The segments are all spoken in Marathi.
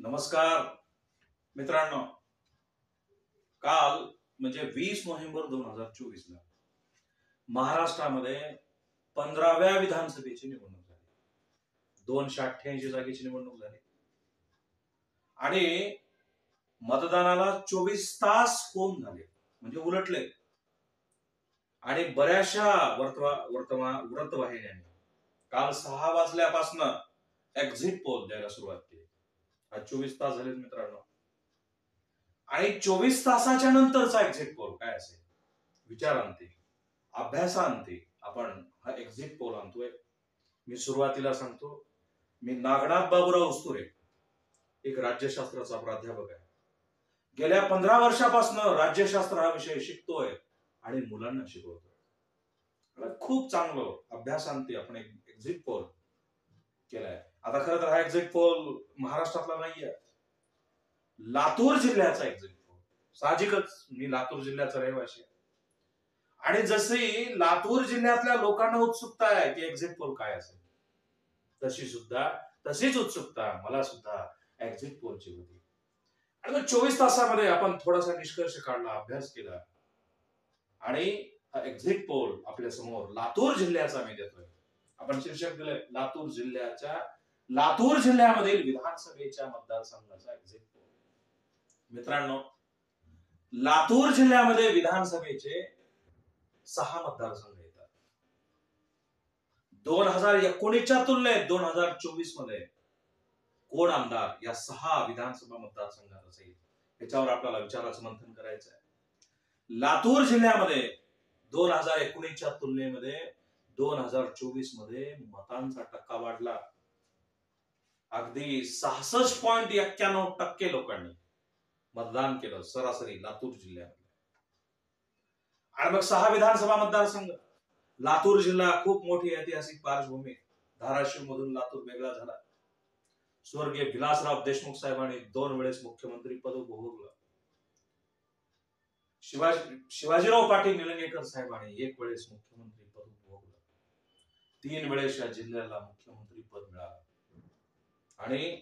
नमस्कार मित्रांनो, काल म्हणजे 20 नोव्हेंबर 2024 ला महाराष्ट्रामध्ये 15व्या विधानसभेची निवडणूक झाली. 288 जागेची निवडणूक झाली आणि मतदानाला 24 तास होऊन झाले, म्हणजे उलटले. आणि बऱ्याचशा वृत्तवाहिन्यांनी काल 6 वाजल्यापासून एक्झिट पोल द्यायला सुरुवात केली. आज 24 तास झाले मित्रांनो, आणि 24 तासाच्या नंतरचा एक्झिट पोल काय असेल विचारांती अभ्यासांती आपण हा एक्झिट पोल आणतोय. मी सुरुवातीला सांगतो, मी नागनाथ बाबूराव उस्तुरे, एक राज्यशास्त्राचा प्राध्यापक आहे. गेल्या 15 वर्षापासून राज्यशास्त्र हा विषय शिकतोय आणि मुलांना शिकवतोय. खूप चांगलं अभ्यासांती आपण एक एक्झिट पोल केलाय. आता खरं तर हा एक्झिट पोल महाराष्ट्रातला नाहीये, लातूर जिल्ह्याचा एक्झिट पोल. साहजिकच मी लातूर जिल्ह्याचा रहिवासी आहे आणि जशी लातूर जिल्ह्यातल्या लोकांना उत्सुकता आहे की एक्झिट पोल काय असेल, तशीच उत्सुकता मला सुद्धा एक्झिट पोलची होती. आणि मग 24 तासामध्ये आपण थोडासा निष्कर्ष काढला, अभ्यास केला आणि हा एक्झिट पोल आपल्या समोर लातूर जिल्ह्याचा मी देतोय. आपण शीर्षक दिलंय लातूर जिल्ह्यामधील विधानसभेच्या मतदारसंघाचा एक्झिट पोल. मित्रांनो, लातूर जिल्ह्यामध्ये विधानसभेचे 6 मतदारसंघ येतात. 2019च्या तुलनेत 2024 मध्ये कोण आमदार या 6 विधानसभा मतदारसंघात असेल याच्यावर आपल्याला विचाराचं मंथन करायचं आहे. लातूर जिल्ह्यामध्ये 2019च्या तुलनेमध्ये 2024 मध्ये मतांचा टक्का वाढला. अगदी 66.91% लोकांनी मतदान केलं सरासरी लातूर जिल्ह्यामध्ये. आणि मग 6 विधानसभा मतदारसंघ. लातूर जिल्हा खूप मोठी ऐतिहासिक पार्श्वभूमी. धाराशिव मधून लातूर वेगळा झाला. स्वर्गीय विलासराव देशमुख साहेबांनी 2 वेळेस मुख्यमंत्री पद भोगवलं. शिवाजीराव पाटील निलंगेकर साहेबांनी 1 वेळेस मुख्यमंत्री पद भोगवलं. 3 वेळेस या जिल्ह्याला मुख्यमंत्री पद मिळालं. आणि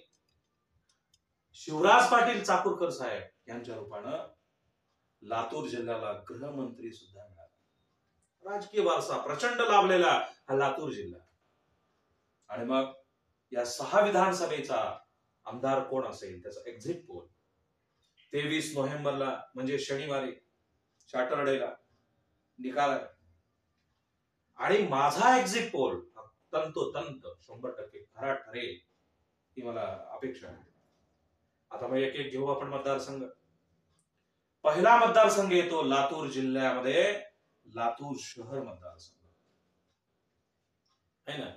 शिवराज पाटील चाकूरकर साहेब यांच्या रूपानं लातूर जिल्ह्याला गृहमंत्री सुद्धा मिळाला. राजकीय वारसा प्रचंड लाभलेला हा लातूर जिल्हा. आणि मग या 6 विधानसभेचा आमदार कोण असेल त्याचा एक्झिट पोल 23 नोव्हेंबरला म्हणजे शनिवारी सॅटरडेला निकाल आहे. आणि माझा एक्झिट पोल तंतोतंत 100% खरा ठरेल ही मला अपेक्षा आहे. आता मग एक एक घेऊ आपण मतदारसंघ. पहिला मतदारसंघ येतो लातूर जिल्ह्यामध्ये लातूर शहर मतदारसंघ आहे ना.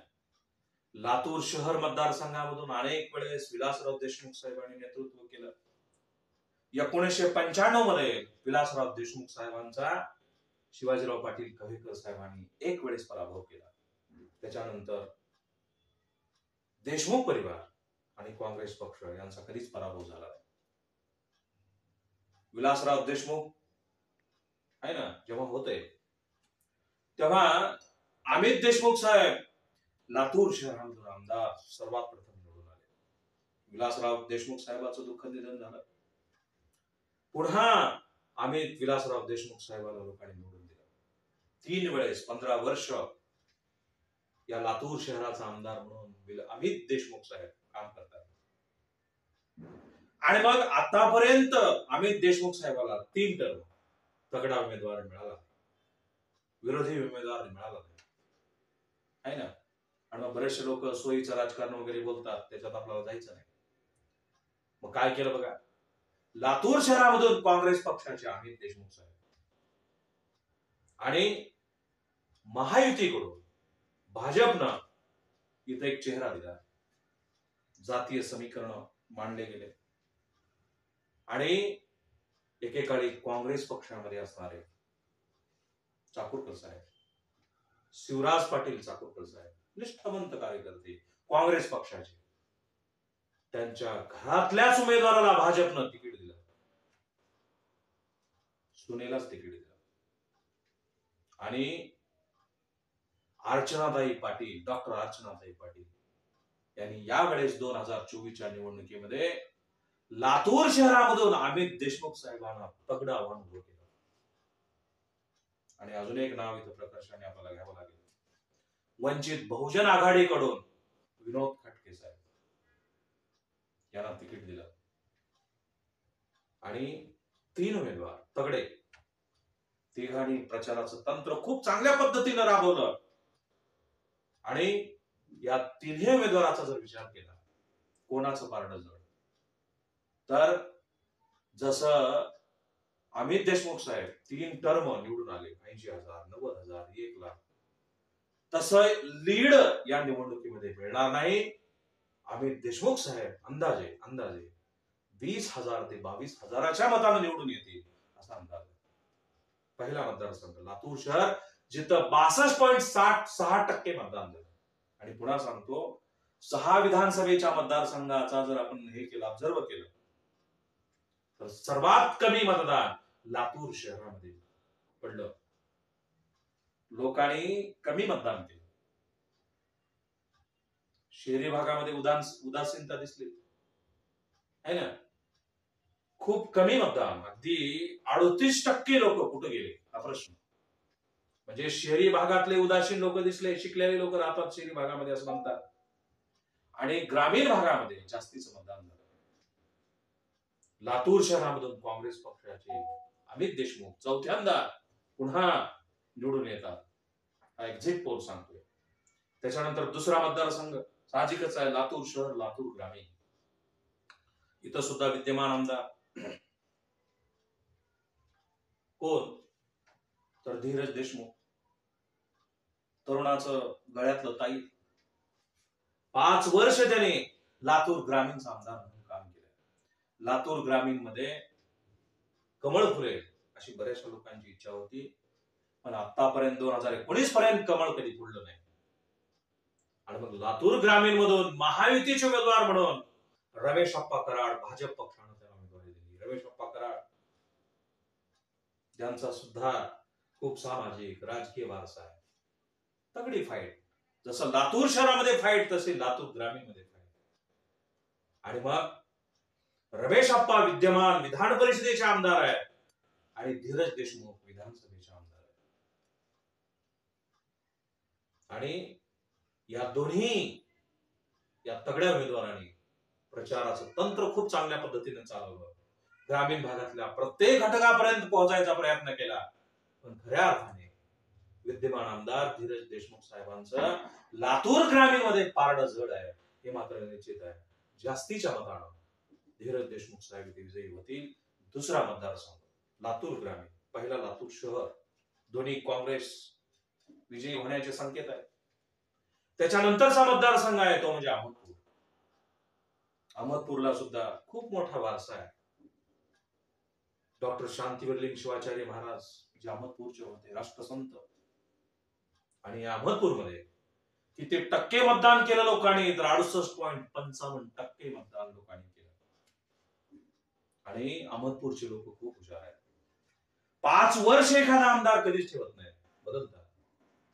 लातूर शहर मतदारसंघामधून अनेक वेळेस विलासराव देशमुख साहेबांनी नेतृत्व केलं. 1995 मध्ये विलासराव देशमुख साहेबांचा शिवाजीराव पाटील कव्हेकर साहेबांनी 1 वेळेस पराभव केला. त्याच्यानंतर देशमुख परिवार आणि काँग्रेस पक्ष यांचा कधीच पराभव झाला नाही. विलासराव देशमुख आहे ना जेव्हा होते तेव्हा अमित देशमुख साहेब लातूर शहरामधून आमदार सर्वात प्रथम निवडून आले. विलासराव देशमुख साहेबांचं दुःख निधन झालं. पुन्हा अमित विलासराव देशमुख साहेबांना लोकांनी निवडून दिलं. 3 वेळेस 15 वर्ष या लातूर शहराचा आमदार म्हणून अमित देशमुख साहेब काम करतात. आणि मग आतापर्यंत अमित देशमुख साहेबाला 3 टर्म तगडा उमेदवार मिळाला, विरोधी उमेदवार मिळाला आहे ना. आणि मग बरेचसे लोक सोयीचं राजकारण वगैरे बोलतात, त्याच्यात आपल्याला जायचं नाही. मग काय केलं बघा, लातूर शहरामधून काँग्रेस पक्षाचे अमित देशमुख साहेब आणि महायुतीकडून भाजपनं इथे एक चेहरा दिला. जातीय समीकरण मांडले गेले आणि एकेकाळी काँग्रेस पक्षामध्ये असणारे चाकूरकर साहेब, शिवराज पाटील चाकूरकर साहेब, निष्ठावंत कार्यकर्ते काँग्रेस पक्षाचे, त्यांच्या घरातल्याच उमेदवाराला भाजपनं तिकीट दिलं, सुनेलाच तिकीट दिलं. आणि अर्चनाताई पाटील, डॉक्टर अर्चनाताई पाटील यांनी यावेळेस 2024च्या निवडणुकीमध्ये लातूर शहरामधून अमित देशमुख साहेबांना तगडं आव्हान उभं केलं. आणि अजून एक नाव इथं प्रकर्षाने आपल्याला घ्यावं लागेल. वंचित बहुजन आघाडीकडून विनोद खटके साहेब यांना तिकीट दिलं आणि 3 उमेदवार तगडे, तिघांनी प्रचाराचं तंत्र खूप चांगल्या पद्धतीने राबवलं. आणि या तिन्ही उमेदवाराचा जर विचार केला कोणाचं पारडं जड, तर जसं अमित देशमुख साहेब 3 टर्म निवडून आले, 80,000, 90,000, 1,00,000, तसं लीड या निवडणुकीमध्ये मिळणार नाही. अमित देशमुख साहेब अंदाजे 20,000 ते 22,000च्या मताने निवडून येतील असा अंदाज आहे. पहिला मतदारसंघ लातूर शहर, जिथं 62.6% मतदान झालं. आणि पुन्हा सांगतो, 6 विधानसभेच्या मतदारसंघाचा जर आपण हे केलं, ऑब्झर्व केलं, तर सर्वात कमी मतदान लातूर शहरामध्ये पडलं. लोकांनी कमी मतदान केलं. शहरी भागामध्ये उदासीनता दिसली है ना. खूप कमी मतदान, अगदी 38% लोक कुठे गेले हा प्रश्न. म्हणजे शहरी भागातले उदासीन लोक दिसले, शिकलेले लोक राहतात शहरी भागामध्ये असं म्हणतात. आणि ग्रामीण भागामध्ये जास्तीचं मतदान झालं. लातूर शहरामधून काँग्रेस पक्षाचे अमित देशमुख चौथ्यांदा पुन्हा निवडून येतात, हा एक्झिट पोल सांगतोय. त्याच्यानंतर दुसरा मतदारसंघ साहजिकच आहे, लातूर शहर, लातूर ग्रामीण. इथं सुद्धा विद्यमान आमदार कोण, तर धीरज देशमुख, तरुणाचं गळ्यातलं ताई. 5 वर्ष त्याने लातूर ग्रामीणचा आमदार म्हणून काम केलं. लातूर ग्रामीण मध्ये कमळ फुलेल अशी बऱ्याचशा लोकांची इच्छा होती, पण आतापर्यंत 2019 पर्यंत कमळ कधी फुललं नाही. आणि मग लातूर ग्रामीण मधून महायुतीचे उमेदवार म्हणून रमेश अप्पा कराड, भाजप पक्षानं त्यांना उमेदवारी दिली. रमेश अप्पा कराड ज्यांचा सुद्धा खूप सामाजिक राजकीय वारसा आहे. तगडी फाईट, जसं लातूर शहरामध्ये फाईट तसे लातूर ग्रामीण मध्ये फाईट. आणि मग रमेश अप्पा विद्यमान विधान परिषदेचे आमदार आहेत आणि धीरज देशमुख विधानसभेचे आमदार आहेत. आणि या दोन्ही या तगड्या उमेदवारांनी प्रचाराचं तंत्र खूप चांगल्या पद्धतीने चालवलं. ग्रामीण भागातल्या प्रत्येक घटकापर्यंत पोहोचायचा प्रयत्न केला. पण खऱ्या अर्थाने विद्यमान आमदार धीरज देशमुख साहेबांचं लातूर ग्रामीण मध्ये पारडं जड आहे हे मात्र निश्चित आहे. जास्तीच्या मतानं धीरज देशमुख साहेब इथे विजयी होतील. दुसरा मतदारसंघ लातूर ग्रामीण, पहिला लातूर शहर, दोन्ही काँग्रेस विजयी होण्याचे संकेत आहेत. त्याच्यानंतरचा मतदारसंघ आहे तो म्हणजे अहमदपूर. अहमदपूरला सुद्धा खूप मोठा वारसा आहे. डॉक्टर शांतिवरलिंग शिवाचार्य महाराज जे अहमदपूरचे होते, राष्ट्रसंत. आणि अहमदपूरमध्ये किती टक्के मतदान केलं लोकांनी, तर 68.55% मतदान लोकांनी केलं. आणि अहमदपूरचे लोक खूप हुशार आहेत. 5 वर्ष एखादा आमदार कधीच ठेवत नाही, बदलतात.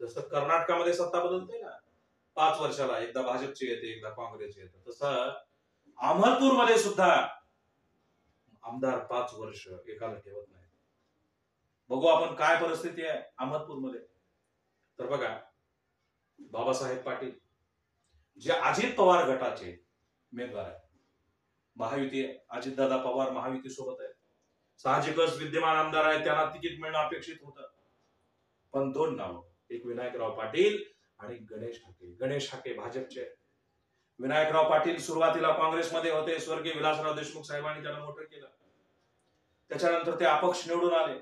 जसं कर्नाटकामध्ये सत्ता बदलते ना, 5 वर्षाला एकदा भाजपची येते, एकदा काँग्रेसची येते, तसं अहमदपूरमध्ये सुद्धा आमदार 5 वर्ष एकाला ठेवत नाही. बघू आपण काय परिस्थिती आहे अहमदपूरमध्ये. तर बघा, बाबासाहेब पाटील जे अजित पवार गटाचे उमेदवार आहेत, महायुती, अजितदादा पवार महायुती सोबत आहे. साहजिकच विद्यमान आमदार आहेत, त्यांना तिकीट मिळणं अपेक्षित होतं. पण 2 नाव, एक विनायकराव पाटील आणि गणेश हाके. गणेश हाके भाजपचे. विनायकराव पाटील सुरुवातीला काँग्रेसमध्ये होते, स्वर्गीय विलासराव देशमुख साहेबांनी त्यांना मोठं केलं. त्याच्यानंतर ते अपक्ष निवडून आले.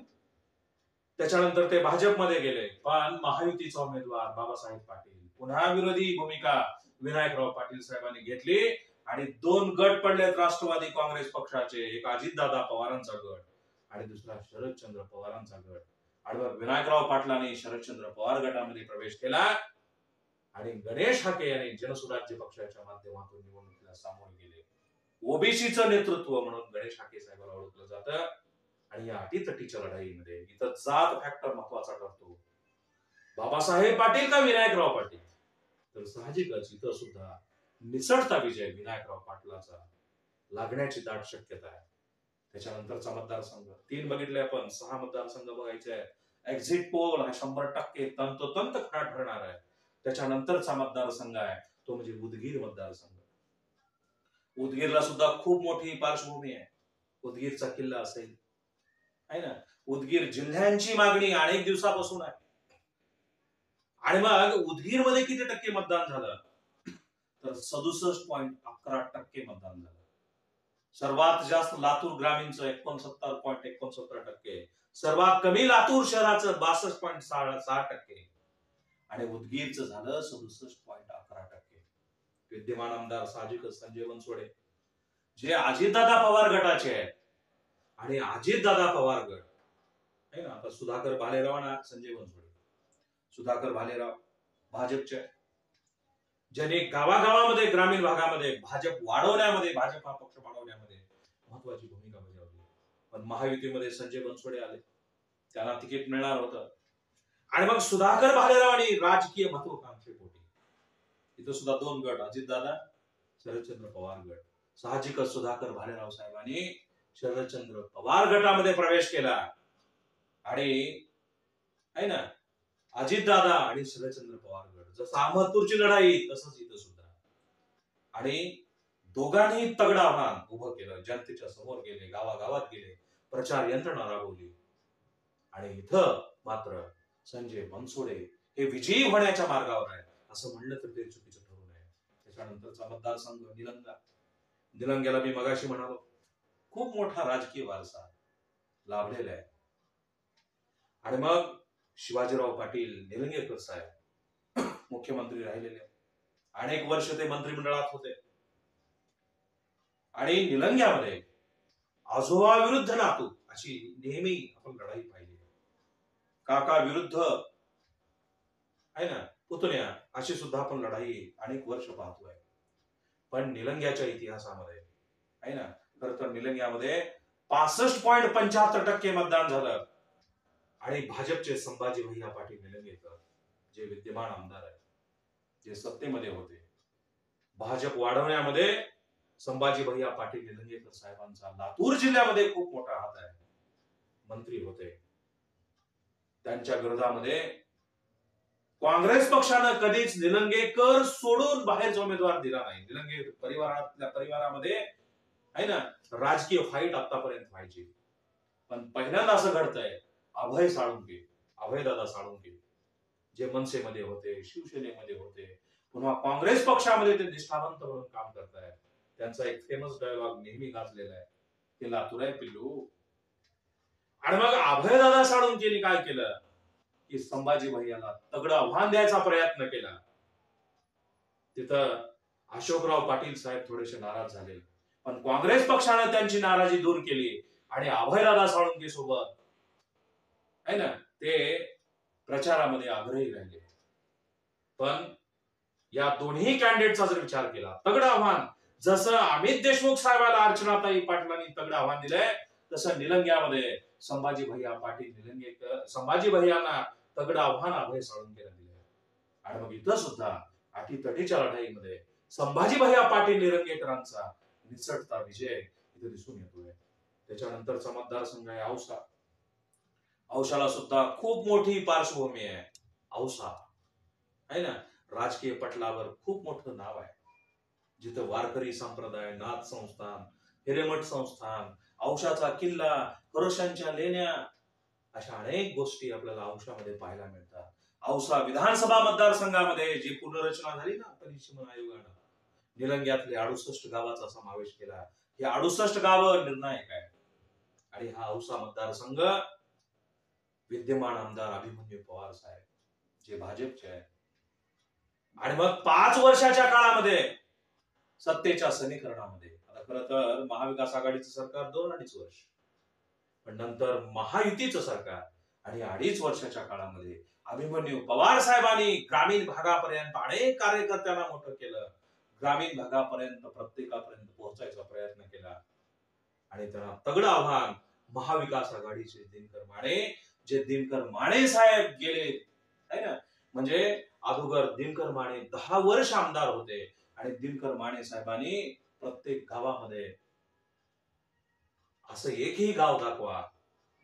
त्याच्यानंतर ते भाजपमध्ये गेले. पण महायुतीचा उमेदवार बाबासाहेब पाटील, पुन्हा विरोधी भूमिका विनायकराव पाटील साहेबांनी घेतली आणि 2 गट पडलेत राष्ट्रवादी काँग्रेस पक्षाचे. एक अजितदादा पवारांचा गट आणि दुसरा शरदचंद्र पवारांचा गट. आणि मग विनायकराव पाटलांनी शरदचंद्र पवार गटामध्ये प्रवेश केला आणि गणेश हाके यांनी जनसुराज्य पक्षाच्या माध्यमातून निवडणुकीला सामोरे गेले. ओबीसीचं नेतृत्व म्हणून गणेश हाके साहेबांना ओळखलं जातं. आणि या अटीतटीच्या लढाईमध्ये इथं जात फॅक्टर महत्वाचा ठरतो. बाबासाहेब पाटील का विनायकराव पाटील, तर साहजिकच इथं सुद्धा निसटता विजय विनायकराव पाटलाचा लागण्याची दाट शक्यता आहे. त्याच्यानंतरचा मतदारसंघ 3 बघितले आपण, 6 मतदारसंघ बघायचे आहेत. एक्झिट पोल हा 100% तंतोतंत खरा ठरणार आहे. त्याच्यानंतरचा मतदारसंघ आहे तो म्हणजे उदगीर मतदारसंघ. उदगीरला सुद्धा खूप मोठी पार्श्वभूमी आहे. उदगीरचा किल्ला असेल, आहे ना. उदगीर जिल्ह्यांची मागणी अनेक दिवसापासून आहे. आणि मग उदगीरमध्ये किती टक्के मतदान झालं, तर 67.11% मतदान झालं. सर्वात जास्त लातूर ग्रामीणचं 69.69%, सर्वात कमी लातूर शहराचं 62.6%, आणि उदगीरचं झालं 67.11%. विद्यमान आमदार साहजिकच संजय बनसोडे, जे अजितदादा पवार गटाचे आहेत. आणि अजितदादा पवार गट आहे ना, आता सुधाकर भालेराव ना संजय बनसोडे. सुधाकर भालेराव भाजपचे, ज्यांनी गावागावामध्ये ग्रामीण भागामध्ये भाजप वाढवण्यामध्ये, भाजप हा पक्ष वाढवण्यामध्ये महत्वाची भूमिका बजावली. पण महायुतीमध्ये संजय बनसोडे आले, त्यांना तिकीट मिळणार होतं. आणि मग सुधाकर भालेराव आणि राजकीय महत्वाकांक्षेपोटी इथं सुद्धा 2 गट, अजितदादा, शरदचंद्र पवार गट. साहजिकच सुधाकर भालेराव साहेबांनी शरदचंद्र पवार गटामध्ये प्रवेश केला. आणि आहे ना, अजितदादा आणि शरदचंद्र पवार गट, जसं अहमदपूरची लढाई तसंच इथं सुद्धा. आणि दोघांनी तगडं आव्हान उभं केलं, जनतेच्या समोर गेले, गावागावात गेले, प्रचार यंत्रणा राबवली. आणि इथं मात्र संजय बनसोडे हे विजयी होण्याच्या मार्गावर आहे असं म्हणलं तर ते चुकीचं ठरू नये. त्याच्यानंतरचा मतदारसंघ निलंगा. निलंग्याला मी मगाशी म्हणालो खूप मोठा राजकीय वारसा लाभलेला आहे. आणि मग शिवाजीराव पाटील निलंगेकर साहेब मुख्यमंत्री राहिलेले, अनेक वर्ष ते मंत्रिमंडळात होते. आणि निलंग्यामध्ये आजोबा विरुद्ध नातू अशी नेहमी आपण लढाई पाहिली. काका विरुद्ध आहे ना पुतण्या अशी सुद्धा आपण लढाई अनेक वर्ष पाहतोय. पण निलंग्याच्या इतिहासामध्ये आहे ना, तर निलंग्यामध्ये 65.75% मतदान झालं. आणि भाजपचे संभाजी भैया पाटील निलंगेकर, जे विद्यमान आमदार आहेत, जे सत्तेमध्ये होते, भाजप वाढवण्यामध्ये संभाजी भैया पाटील निलंगेकर साहेबांचा लातूर जिल्ह्यामध्ये खूप मोठा हात आहे. मंत्री होते. त्यांच्या विरोधामध्ये काँग्रेस पक्षानं कधीच निलंगेकर सोडून बाहेरचा उमेदवार दिला नाही. निलंगे परिवारामध्ये आहे ना राजकीय फाईट आतापर्यंत व्हायची. पण पहिल्यांदा असं घडतंय, अभय साळुंके, अभयदादा साळुंके, जे मनसेमध्ये होते, शिवसेनेमध्ये होते, पुन्हा काँग्रेस पक्षामध्ये ते निष्ठावंत म्हणून काम करतायत. त्यांचा एक फेमस डायलॉग नेहमी गाजलेला आहे, ते लातूर आहे पिल्लू. आणि मग अभयदादा साळुंकेने काय केलं की संभाजी भैयाला तगडं आव्हान द्यायचा प्रयत्न केला. तिथं अशोकराव पाटील साहेब थोडेसे नाराज झाले, पण काँग्रेस पक्षाने त्यांची नाराजी दूर केली आणि अभयदादा साळुंके सोबत आहे ना ते प्रचारामध्ये आग्रही राहिले. पण या दोन्ही कॅन्डिडेटचा जर विचार केला, तगडं आव्हान, जसं अमित देशमुख साहेबाला अर्चनाताई पाटलांनी तगडं आव्हान दिलंय, तसं निलंग्यामध्ये संभाजी भैया पाटील निलंगेकर, संभाजी भैयांना तगडं आव्हान अभय साळुंकेला दिलंय. आणि मग इथं सुद्धा अटीतटीच्या लढाईमध्ये संभाजी भैया पाटील निलंगेकरांचा निसटता विजय इथे दिसून येतोय. त्याच्यानंतरचा मतदारसंघ आहे औसा. औशाला सुद्धा खूप मोठी पार्श्वभूमी आहे. औसा आहे ना राजकीय पटलावर खूप मोठं नाव आहे, जिथं वारकरी संप्रदाय, नाथ संस्थान, हिरेमठ संस्थान, औशाचा किल्ला, खरोशांच्या लेण्या, अशा अनेक गोष्टी आपल्याला औशामध्ये पाहायला मिळतात. औसा विधानसभा मतदारसंघामध्ये जी पुनर्रचना झाली ना परिसीमन आयोगानं, निलंग्यातले 68 गावाचा समावेश केला. हे 68 गावं निर्णायक आहे. आणि हा औसा मतदारसंघ विद्यमान आमदार अभिमन्यू पवार साहेब, जे भाजपचे आहेत. आणि मग 5 वर्षाच्या काळामध्ये सत्तेच्या समीकरणामध्ये, आता खरं तर महाविकास आघाडीचं सरकार 2-2.5 वर्ष, पण नंतर महायुतीचं सरकार, आणि 2.5 वर्षाच्या काळामध्ये अभिमन्यू पवार साहेबांनी ग्रामीण भागापर्यंत अनेक कार्यकर्त्यांना मोठं केलं. ग्रामीण भागापर्यंत प्रत्येकापर्यंत पोहोचायचा प्रयत्न केला. आणि त्यांना तगडं आव्हान महाविकास आघाडीचे दिनकर माने, जे दिनकर माने साहेब गेले आहे ना, म्हणजे अगोदर दिनकर माने 10 वर्ष आमदार होते आणि दिनकर माने साहेबांनी प्रत्येक गावामध्ये असं एकही गाव दाखवा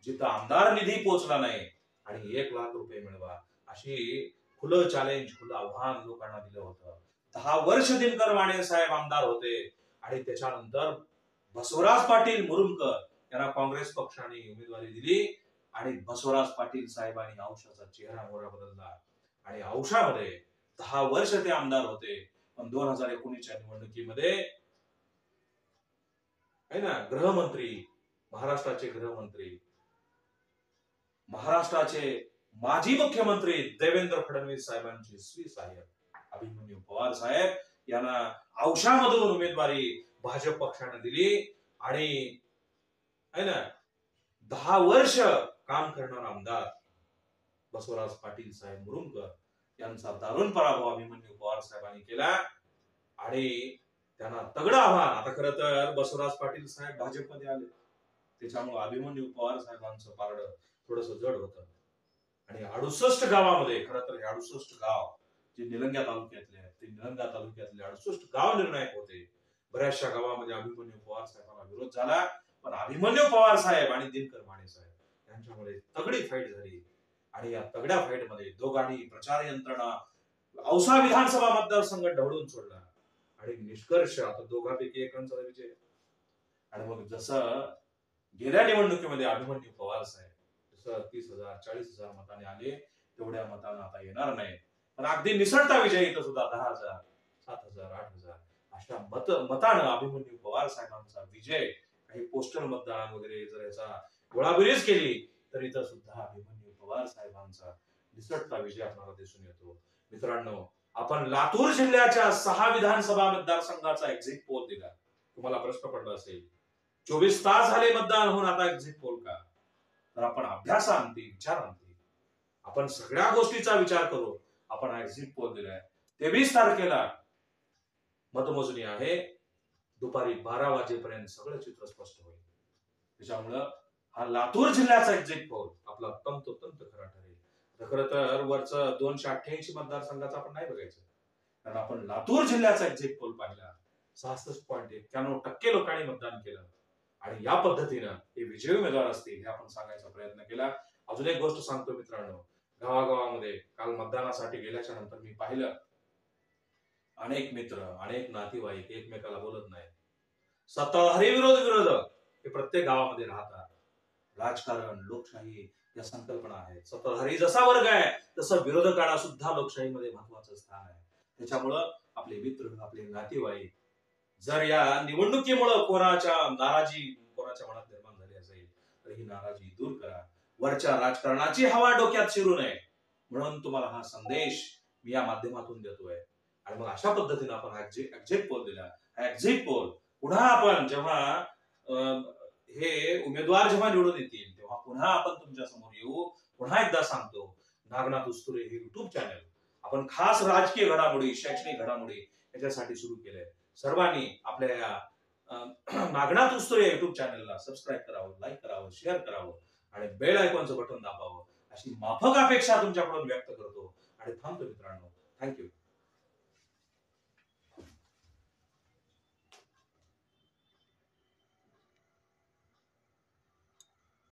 जिथं आमदार निधी पोहोचला नाही आणि 1 लाख रुपये मिळवा, अशी खुलं चॅलेंज, खुलं आव्हान लोकांना दिलं होतं. 10 वर्ष दिनकर माने साहेब आमदार होते आणि त्याच्यानंतर बसवराज पाटील मुरुमकर यांना काँग्रेस पक्षाने उमेदवारी दिली आणि बसवराज पाटील साहेबांनी औषधाचा चेहरा मोहरा बदलला आणि औषधामध्ये 10 वर्ष ते आमदार होते. पण 2019च्या निवडणुकीमध्ये आहे ना, गृहमंत्री, महाराष्ट्राचे गृहमंत्री, महाराष्ट्राचे माजी मुख्यमंत्री देवेंद्र फडणवीस साहेबांचे सहाय्यक अभिमन्यू पवार साहेब यांना औषधामधून उमेदवारी भाजप पक्षाने दिली आणि आहे ना 10 वर्ष काम करणारा आमदार बसवराज पाटील साहेब मुरुमकर यांचा दारुण पराभव अभिमन्यू पवार साहेबांनी केला आणि त्यांना तगडं आव्हान. आता खरं तर बसवराज पाटील साहेब भाजपमध्ये आले, त्याच्यामुळे अभिमन्यू पवार साहेबांचं पारडं थोडस जड होतं आणि 68 गावामध्ये, खरं तर हे 68 गाव जे निलंगा तालुक्यातले आहेत, ते निलंगा तालुक्यातले 68 गाव निर्णायक होते. बऱ्याचशा गावामध्ये अभिमन्यू पवार साहेबांना विरोध झाला, पण अभिमन्यू पवार साहेब आणि दिनकर माने साहेब यांच्यामध्ये तगडी फाईट झाली आणि या तगड्या फाईट मध्ये दोघांनी प्रचार यंत्रणा औसा विधानसभा मतदारसंघ ढवळून सोडला आणि निष्कर्ष आता दोघांपैकी एकांचा विजय. आणि मग जसं गेल्या निवडणुकीमध्ये अभिमन्यू पवार साहेब जसं 30,000 40,000 मताने आले, तेवढ्या मतांना आता येणार नाही, पण अगदी निसटता विजय इथं सुद्धा 10,000 7,000 8,000 अशा मतानं अभिमन्यू पवार साहेबांचा विजय. काही पोस्टल मतदान वगैरे जर याचा गोळाबेरीज केली तर इथं सुद्धा अभिमन्यू पवार साहेबांचा निसटता विजय आपल्याला दिसून येतो. मित्रांनो, आपण लातूर जिल्ह्याच्या 6 विधानसभा मतदारसंघाचा एक्झिट पोल दिला. तुम्हाला प्रश्न पडला असेल 24 तास झाले मतदान होऊन, आता एक्झिट पोल का? तर आपण अभ्यासाअंती, विचारांती, आपण सगळ्या गोष्टीचा विचार करू आपण एक्झिट पोल दिलाय. 23 तारखेला मतमोजणी आहे, दुपारी 12 वाजेपर्यंत सगळं चित्र स्पष्ट होईल. त्याच्यामुळं हा लातूर जिल्ह्याचा एक्झिट पोल आपला तंतोतंत खरा ठरेल. खरं तर वरचं 288 मतदारसंघाचा आपण नाही बघायचं, कारण आपण लातूर जिल्ह्याचा एक्झिट पोल पाहिला. 66.91% लोकांनी मतदान केलं आणि या पद्धतीनं हे विजयी उमेदवार असतील हे आपण सांगायचा प्रयत्न केला. अजून एक गोष्ट सांगतो मित्रांनो, गावागावामध्ये काल मतदानासाठी गेल्याच्या नंतर मी पाहिलं अनेक मित्र, अनेक नातेवाईक एकमेकाला बोलत नाही. सत्ताधारी विरोधक हे प्रत्येक गावामध्ये राहतात. राजकारण, लोकशाही या संकल्पना आहेत. सत्ताधारी जसा वर्ग आहे तसं विरोधकांना सुद्धा लोकशाहीमध्ये महत्वाचं स्थान आहे. त्याच्यामुळं आपले मित्र, आपले नातेवाईक जर या निवडणुकीमुळे कोणाच्या मनात निर्माण झाली असेल तर ही नाराजी दूर करा. वरच्या राजकारणाची हवा डोक्यात शिरू नये म्हणून तुम्हाला हा संदेश मी या माध्यमातून देतोय. आणि मग अशा पद्धतीने आपण एक्झिट पोल दिला. एक्झिट पोल पुन्हा आपण जेव्हा हे उमेदवार जेव्हा निवडून येतील तेव्हा पुन्हा आपण तुमच्या समोर येऊ. पुन्हा एकदा सांगतो, नागनाथ उस्तुरे हे युट्यूब चॅनल आपण खास राजकीय घडामोडी, शैक्षणिक घडामोडी याच्यासाठी सुरू केलंय. सर्वांनी आपल्या या नागनाथ उस्तुरे युट्यूब चॅनलला सबस्क्राईब करावं, लाईक करावं, शेअर करावं आणि बेल आयकॉनचं बटन दाबावं अशी माफक अपेक्षा तुमच्याकडून व्यक्त करतो आणि थांबतो मित्रांनो. थँक्यू.